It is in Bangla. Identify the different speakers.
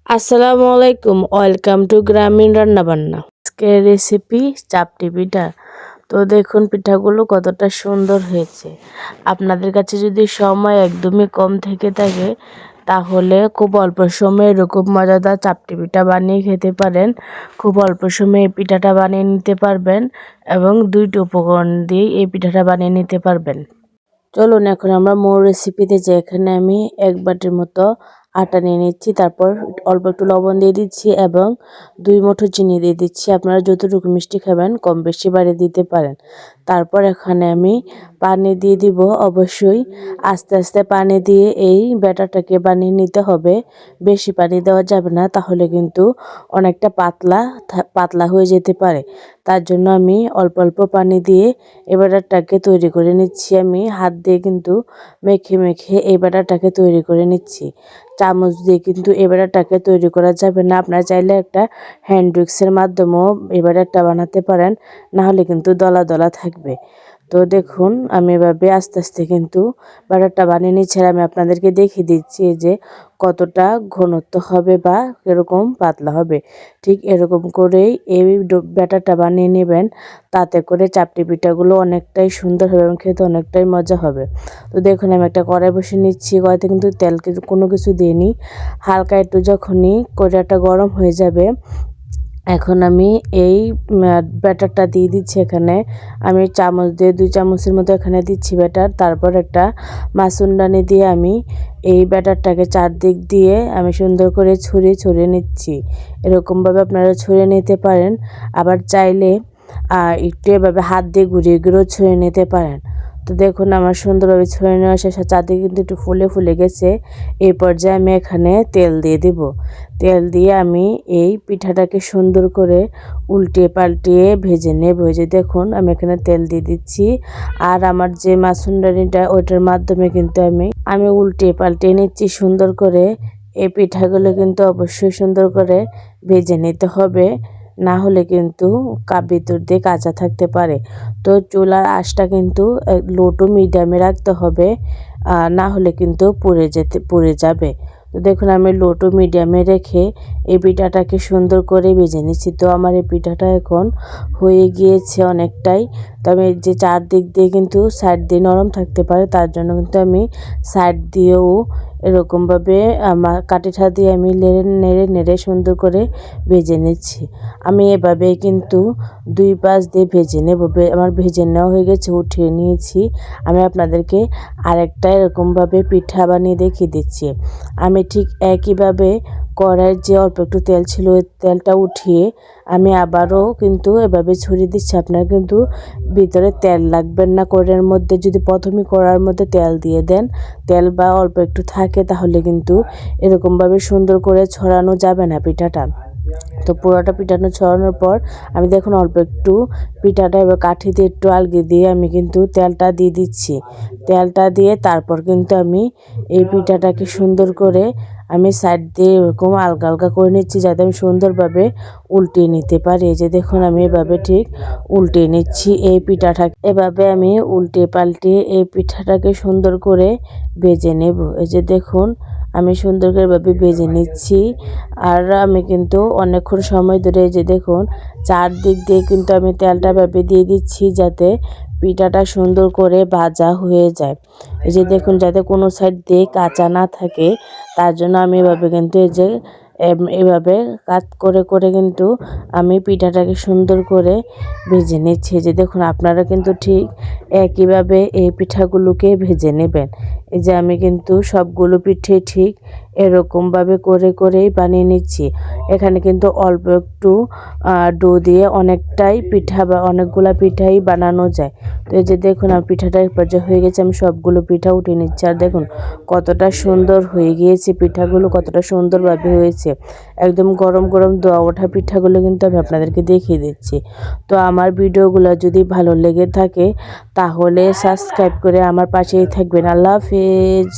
Speaker 1: আসসালামু আলাইকুম, ওয়েলকাম টু গ্রামীণ রান্নাবান্না। আজকের রেসিপি চাপটি পিঠা। তো দেখুন পিঠাগুলো কতটা সুন্দর হয়েছে। আপনাদের কাছে যদি সময় একদমই কম থেকে থাকে তাহলে খুব অল্প সময়ে এরকম মজাদার চাপটি পিঠা বানিয়ে খেতে পারেন। খুব অল্প সময়ে এই পিঠাটা বানিয়ে নিতে পারবেন এবং 2টি উপকরণ দিয়ে এই পিঠাটা বানিয়ে নিতে পারবেন। চলুন এখন আমরা মূল রেসিপিতে যাই। এখানে আমি 1 বাটির মতো আটা নিয়ে নিচ্ছি, তারপর অল্প একটু লবণ দিয়ে দিচ্ছি এবং 2 মুঠো চিনি দিয়ে দিচ্ছি। আপনারা যতটুকু মিষ্টি খাবেন কম বেশি বাড়িয়ে দিতে পারেন। তারপর এখানে আমি পানি দিয়ে দিব। অবশ্যই আস্তে আস্তে পানি দিয়ে এই ব্যাটারটাকে বানিয়ে নিতে হবে। বেশি পানি দেওয়া যাবে না, তাহলে কিন্তু অনেকটা পাতলা হয়ে যেতে পারে। তার জন্য আমি অল্প অল্প পানি দিয়ে এই ব্যাটারটাকে তৈরি করে নিচ্ছি। আমি হাত দিয়ে কিন্তু মেখে মেখে এই ব্যাটারটাকে তৈরি করে নিচ্ছি। চামচ দিয়ে কিন্তু এই ব্যাটারটাকে তৈরি করা যাবে না। আপনারা চাইলে একটা হ্যান্ড উইক্সের মাধ্যমেও এই ব্যাটারটা বানাতে পারেন, না হলে কিন্তু দলা দলা থাকবে। তো দেখুন আমি এভাবে আস্তে আস্তে কিন্তু ব্যাটারটা বানিয়ে নিচ্ছি। আমি আপনাদেরকে দেখিয়ে দিচ্ছি যে কতটা ঘনত্ব হবে বা এরকম পাতলা হবে। ঠিক এরকম করেই এই ব্যাটারটা বানিয়ে নেবেন, তাতে করে চাপটি পিঠাগুলো অনেকটাই সুন্দর হবে এবং খেতে অনেকটাই মজা হবে। তো দেখুন আমি একটা কড়াই বসিয়ে নিচ্ছি। কড়াইতে কিন্তু তেল কোনো কিছু দিইনি। হালকা একটু যখনই কড়াইটা গরম হয়ে যাবে, এখন আমি এই ব্যাটারটা দিয়ে দিচ্ছি। এখানে আমি চামচ দিয়ে 2 চামচের মতো এখানে দিচ্ছি ব্যাটার। তারপর একটা মাসুলদানি দিয়ে আমি এই ব্যাটারটাকে চারদিক দিয়ে আমি সুন্দর করে ছড়িয়ে নিচ্ছি। এরকমভাবে আপনারা ছড়িয়ে নিতে পারেন। আবার চাইলে একটু এভাবে হাত দিয়ে ঘুরিয়ে ঘুরিয়েও ছড়িয়ে নিতে পারেন। তো দেখুন আমার সুন্দরভাবে ছড়িয়ে নেওয়া শেষ। চারদিকে কিন্তু একটু ফুলে ফুলে গেছে। এই পর্যায়ে আমি এখানে তেল দিয়ে দিব। তেল দিয়ে আমি এই পিঠাটাকে সুন্দর করে উল্টিয়ে পাল্টিয়ে ভেজে নেব। যে দেখুন আমি এখানে তেল দিয়ে দিচ্ছি, আর আমার যে মাসুলদানিটা ওইটার মাধ্যমে কিন্তু আমি উল্টিয়ে পাল্টিয়ে নিচ্ছি সুন্দর করে। এই পিঠাগুলো কিন্তু অবশ্যই সুন্দর করে ভেজে নিতে হবে, না হলে কিন্তু ভিতর দিয়ে কাঁচা থাকতে পারে। তো চুলার আঁচটা কিন্তু লো টু মিডিয়ামে রাখতে হবে, না হলে কিন্তু পুড়ে যাবে। তো দেখুন আমি লো টু মিডিয়ামে রেখে এই পিঠাটাকে সুন্দর করে ভেজে নিচ্ছি। তো আমার এই পিঠাটা এখন হয়ে গিয়েছে অনেকটাই। তো আমি যে চারদিক দিয়ে কিন্তু সাইড দিয়ে নরম থাকতে পারে, তার জন্য কিন্তু আমি সাইড দিয়েও এরকমভাবে আমার কাঠিটা দিয়ে আমি নেড়ে নেড়ে সুন্দর করে ভেজে নিচ্ছি। আমি এভাবে কিন্তু 2 পাশ দিয়ে ভেজে নেব। আমার ভেজে নেওয়া হয়ে গেছে, উঠিয়ে নিয়েছি। আমি আপনাদেরকে আরেকটা এরকমভাবে পিঠা বানিয়ে দেখিয়ে দিচ্ছি। আমি ঠিক একইভাবে কড়াইয়ের যে অল্প একটু তেল ছিল ওই তেলটা উঠিয়ে আমি আবারও কিন্তু এভাবে ছড়িয়ে দিচ্ছি। আপনারা কিন্তু ভিতরে তেল লাগবেন না কড়াইয়ের মধ্যে। যদি প্রথমে কড়াইয়ের মধ্যে তেল দিয়ে দেন, তেল বা অল্প একটু থাকে, তাহলে কিন্তু এরকমভাবে সুন্দর করে ছড়ানো যাবে না পিঠাটা। তো পুরোটা পিঠানো ছড়ানোর পর আমি দেখুন অল্প একটু পিঠাটা এবার কাঠি দিয়ে একটু আলগিয়ে দিয়ে আমি কিন্তু তেলটা দিয়ে দিচ্ছি। তেলটা দিয়ে তারপর কিন্তু আমি এই পিঠাটাকে সুন্দর করে আমি সাইড দিয়ে এরকম আলগা আলগা করে নিচ্ছি, যাতে আমি সুন্দরভাবে উল্টিয়ে নিতে পারি। এই যে দেখুন আমি এভাবে ঠিক উল্টিয়ে নিচ্ছি এই পিঠাটাকে। এভাবে আমি উল্টে পাল্টিয়ে এই পিঠাটাকে সুন্দর করে ভেজে নেব। এই যে দেখুন আমি সুন্দর করে এভাবে ভেজে নিচ্ছি। আর আমি কিন্তু অনেকক্ষণ সময় ধরে এই যে দেখুন চারদিক দিয়ে কিন্তু আমি তেলটা এভাবে দিয়ে দিচ্ছি, যাতে পিঠাটা সুন্দর করে ভাজা হয়ে যায়। এই যে দেখুন যাতে কোনো সাইড দিয়ে কাঁচা না থাকে, তার জন্য আমি এভাবে কিন্তু এভাবে কাজ করে করে কিন্তু আমি পিঠাটাকে সুন্দর করে ভেজে নিচ্ছি। যে দেখুন আপনারা কিন্তু ঠিক একইভাবে এই পিঠাগুলোকে ভেজে নেবেন। এই যে আমি কিন্তু সবগুলো পিঠে ঠিক এরকমভাবে করে করেই বানিয়ে নিচ্ছি। এখানে কিন্তু অল্প একটু ডো দিয়ে অনেকটাই পিঠা বা অনেকগুলা পিঠাই বানানো যায়। তো এই যে দেখুন আমার পিঠাটা এক পর্যায়ে হয়ে গেছে। আমি সবগুলো পিঠা উঠিয়ে নিচ্ছি। আর দেখুন কতটা সুন্দর হয়ে গিয়েছে পিঠাগুলো, কতটা সুন্দরভাবে হয়েছে। একদম গরম গরম দোয়া ওঠা পিঠাগুলো কিন্তু আমি আপনাদেরকে দেখিয়ে দিচ্ছি। তো আমার ভিডিওগুলো যদি ভালো লেগে থাকে তাহলে সাবস্ক্রাইব করে আমার পাশেই থাকবেন। আল্লাহ হাফেজ।